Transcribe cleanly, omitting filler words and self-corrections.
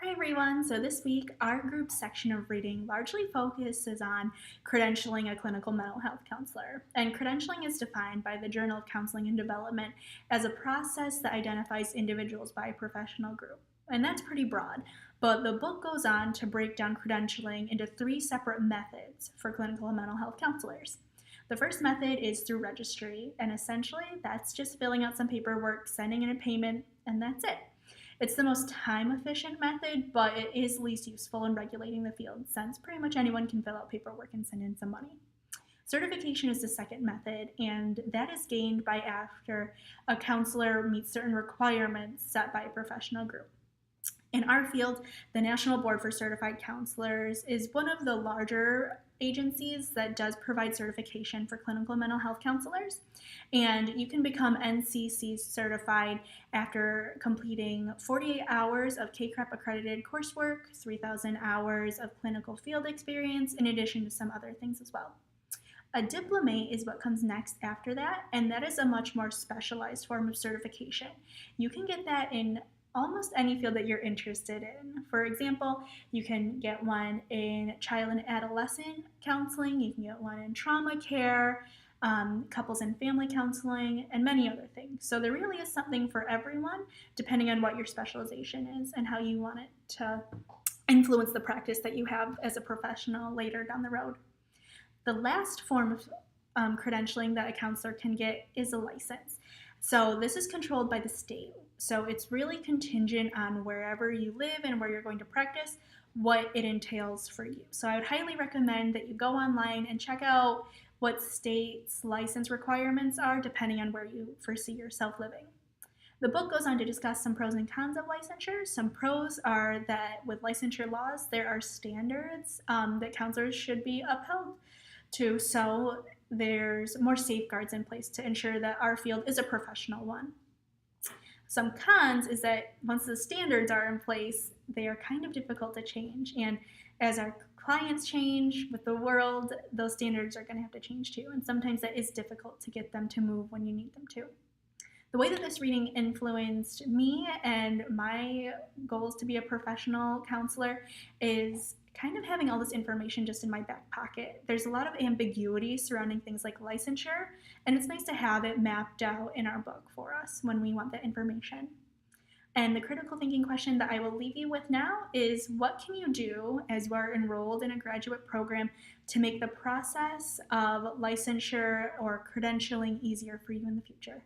Hi everyone. So this week, our group section of reading largely focuses on credentialing a clinical mental health counselor. And credentialing is defined by the Journal of Counseling and Development as a process that identifies individuals by a professional group. And that's pretty broad. But the book goes on to break down credentialing into three separate methods for clinical and mental health counselors. The first method is through registry, and essentially that's just filling out some paperwork, sending in a payment, and that's it. It's the most time efficient method, but it is least useful in regulating the field since pretty much anyone can fill out paperwork and send in some money. Certification is the second method, and that is gained by after a counselor meets certain requirements set by a professional group. In our field, the National Board for Certified Counselors is one of the larger agencies that does provide certification for clinical mental health counselors. And you can become NCC certified after completing 48 hours of KCREP accredited coursework, 3,000 hours of clinical field experience, in addition to some other things as well. A diplomate is what comes next after that, and that is a much more specialized form of certification. You can get that in almost any field that you're interested in. For example, you can get one in child and adolescent counseling, you can get one in trauma care, couples and family counseling, and many other things. So there really is something for everyone, depending on what your specialization is and how you want it to influence the practice that you have as a professional later down the road. The last form of credentialing that a counselor can get is a license. So this is controlled by the state. So it's really contingent on wherever you live and where you're going to practice, what it entails for you. So I would highly recommend that you go online and check out what state's license requirements are depending on where you foresee yourself living. The book goes on to discuss some pros and cons of licensure. Some pros are that with licensure laws, there are standards that counselors should be upheld to. So there's more safeguards in place to ensure that our field is a professional one. Some cons is that once the standards are in place, they are kind of difficult to change. And as our clients change with the world, those standards are going to have to change too. And sometimes that is difficult to get them to move when you need them to. The way that this reading influenced me and my goals to be a professional counselor is kind of having all this information just in my back pocket. There's a lot of ambiguity surrounding things like licensure, and it's nice to have it mapped out in our book for us when we want that information. And the critical thinking question that I will leave you with now is, what can you do as you are enrolled in a graduate program to make the process of licensure or credentialing easier for you in the future?